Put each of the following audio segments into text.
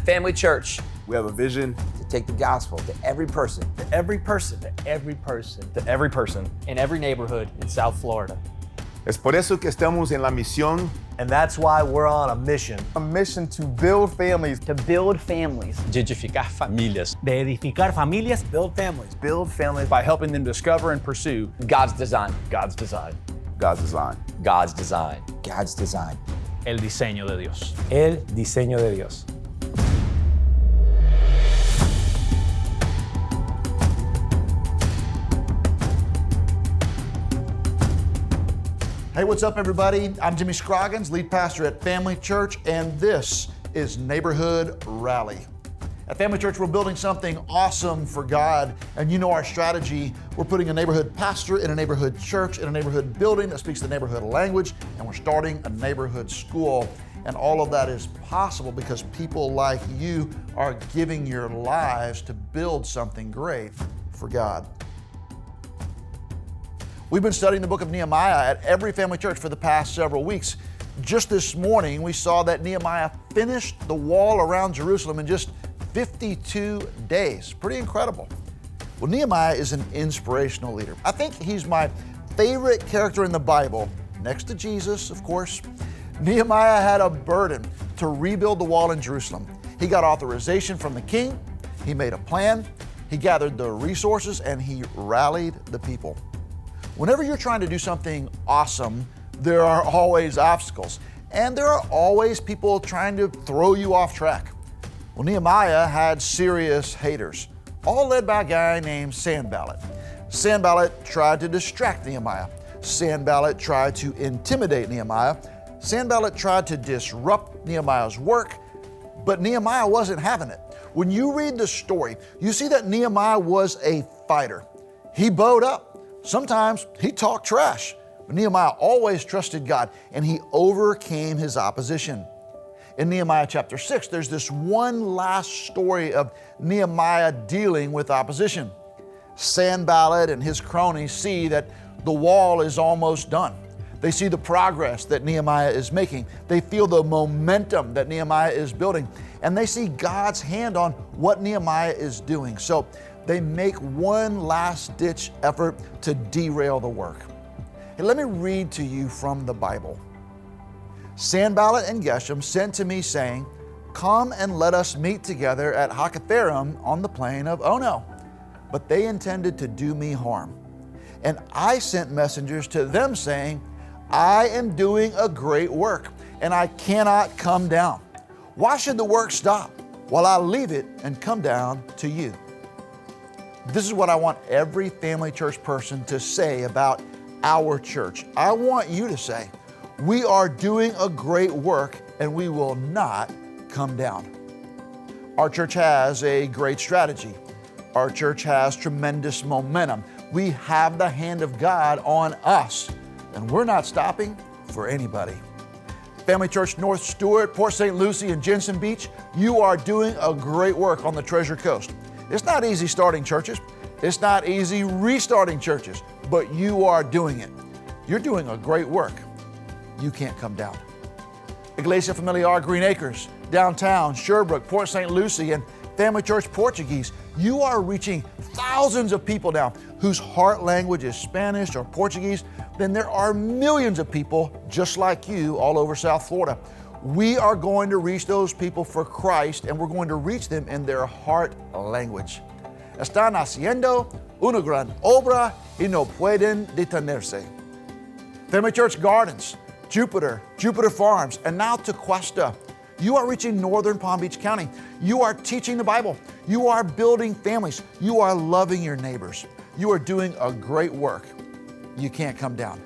Family Church, we have a vision to take the gospel to every person. To every person. To every person. to every person. In every neighborhood in South Florida. Es por eso que estamos en la misión. And that's why we're on a mission. A mission to build families. To build families. De edificar famílias. De edificar familias. Build families. Build families By helping them discover and pursue God's design. God's design. God's design. God's design. God's design. El diseño de Dios. El diseño de Dios. Hey, what's up, everybody? I'm Jimmy Scroggins, lead pastor at Family Church, and this is Neighborhood Rally. At Family Church, we're building something awesome for God, and you know our strategy. We're putting a neighborhood pastor in a neighborhood church, in a neighborhood building that speaks the neighborhood language, and we're starting a neighborhood school. And all of that is possible because people like you are giving your lives to build something great for God. We've been studying the book of Nehemiah at every Family Church for the past several weeks. Just this morning, we saw that Nehemiah finished the wall around Jerusalem in just 52 days. Pretty incredible. Well, Nehemiah is an inspirational leader. I think he's my favorite character in the Bible, next to Jesus, of course. Nehemiah had a burden to rebuild the wall in Jerusalem. He got authorization from the king, he made a plan, he gathered the resources, and he rallied the people. Whenever you're trying to do something awesome, there are always obstacles, and there are always people trying to throw you off track. Well, Nehemiah had serious haters, all led by a guy named Sanballat. Sanballat tried to distract Nehemiah. Sanballat tried to intimidate Nehemiah. Sanballat tried to disrupt Nehemiah's work, but Nehemiah wasn't having it. When you read the story, you see that Nehemiah was a fighter. He bowed up. Sometimes he talked trash, but Nehemiah always trusted God, and he overcame his opposition. In Nehemiah chapter 6, there's this one last story of Nehemiah dealing with opposition. Sanballat and his cronies see that the wall is almost done. They see the progress that Nehemiah is making. They feel the momentum that Nehemiah is building, and they see God's hand on what Nehemiah is doing. So they make one last-ditch effort to derail the work. Hey, let me read to you from the Bible. Sanballat and Geshem sent to me saying, "Come and let us meet together at Hakkephirim on the plain of Ono." But they intended to do me harm. And I sent messengers to them saying, "I am doing a great work, and I cannot come down. Why should the work stop while I leave it and come down to you?" This is what I want every Family Church person to say about our church. I want you to say, "We are doing a great work and we will not come down." Our church has a great strategy. Our church has tremendous momentum. We have the hand of God on us, and we're not stopping for anybody. Family Church North Stewart, Port St. Lucie, and Jensen Beach, you are doing a great work on the Treasure Coast. It's not easy starting churches. It's not easy restarting churches, but you are doing it. You're doing a great work. You can't come down. Iglesia Familiar Green Acres, downtown, Sherbrooke, Port St. Lucie, and Family Church Portuguese, you are reaching thousands of people now whose heart language is Spanish or Portuguese. Then there are millions of people just like you all over South Florida. We are going to reach those people for Christ, and we're going to reach them in their heart language. Están haciendo una gran obra y no pueden detenerse. Family Church Gardens, Jupiter Farms, and now Tequesta. You are reaching northern Palm Beach County. You are teaching the Bible. You are building families. You are loving your neighbors. You are doing a great work. You can't come down.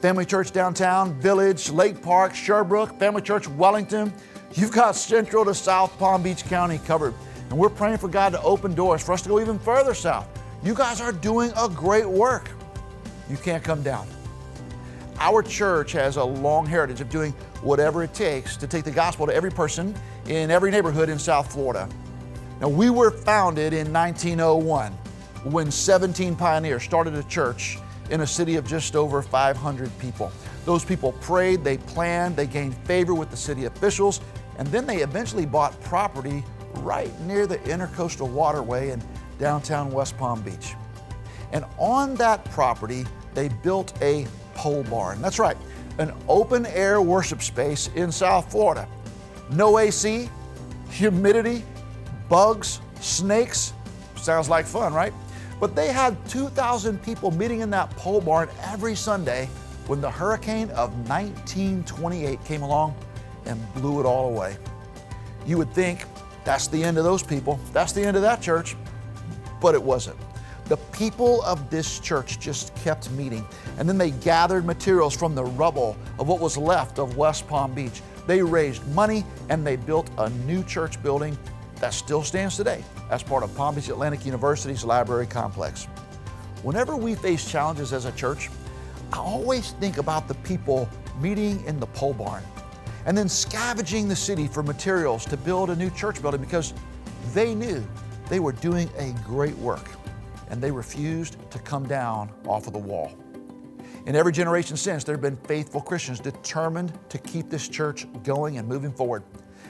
Family Church Downtown, Village, Lake Park, Sherbrooke, Family Church Wellington. You've got Central to South Palm Beach County covered. And we're praying for God to open doors for us to go even further south. You guys are doing a great work. You can't come down. Our church has a long heritage of doing whatever it takes to take the gospel to every person in every neighborhood in South Florida. Now, we were founded in 1901 when 17 pioneers started a church in a city of just over 500 people. Those people prayed, they planned, they gained favor with the city officials, And then they eventually bought property right near the Intercoastal Waterway in downtown West Palm Beach. And on that property, they built a pole barn. That's right, an open air worship space in South Florida. No AC, humidity, bugs, snakes. Sounds like fun, right? But they had 2,000 people meeting in that pole barn every Sunday when the hurricane of 1928 came along and blew it all away. You would think that's the end of those people, that's the end of that church, but it wasn't. The people of this church just kept meeting, and then they gathered materials from the rubble of what was left of West Palm Beach. They raised money and they built a new church building that still stands today as part of Palm Beach Atlantic University's library complex. Whenever we face challenges as a church, I always think about the people meeting in the pole barn and then scavenging the city for materials to build a new church building because they knew they were doing a great work and they refused to come down off of the wall. In every generation since, there have been faithful Christians determined to keep this church going and moving forward.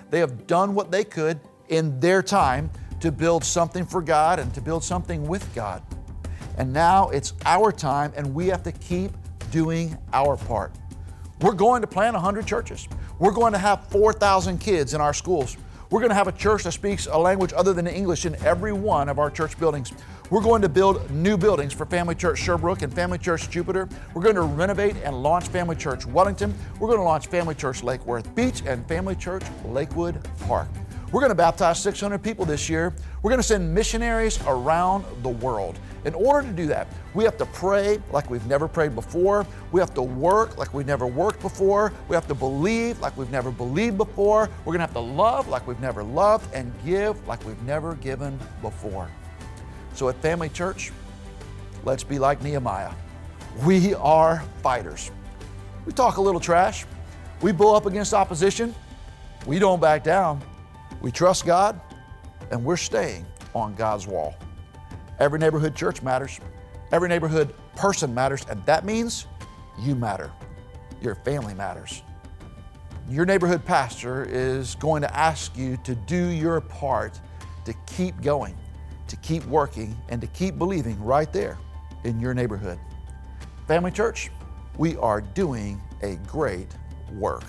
They have done what they could in their time to build something for God and to build something with God. And now it's our time and we have to keep doing our part. We're going to plant 100 churches. We're going to have 4,000 kids in our schools. We're going to have a church that speaks a language other than English in every one of our church buildings. We're going to build new buildings for Family Church Sherbrooke and Family Church Jupiter. We're going to renovate and launch Family Church Wellington. We're going to launch Family Church Lake Worth Beach and Family Church Lakewood Park. We're going to baptize 600 people this year. We're going to send missionaries around the world. In order to do that, we have to pray like we've never prayed before. We have to work like we've never worked before. We have to believe like we've never believed before. We're going to have to love like we've never loved and give like we've never given before. So at Family Church, let's be like Nehemiah. We are fighters. We talk a little trash. We bull up against opposition. We don't back down. We trust God, and we're staying on God's wall. Every neighborhood church matters. Every neighborhood person matters, and that means you matter. Your family matters. Your neighborhood pastor is going to ask you to do your part to keep going, to keep working, and to keep believing right there in your neighborhood. Family Church, we are doing a great work.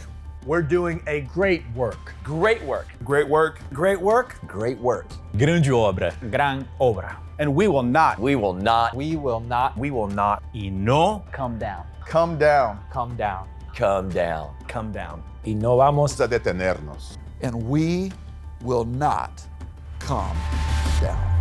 We're doing a great work. Great work. Great work. Great work, Great work. Grande obra. Gran obra. and we will not. We will not We will not Y no Come down. Come down. Come down. come down. come down. y no vamos A detenernos. And we will not come down.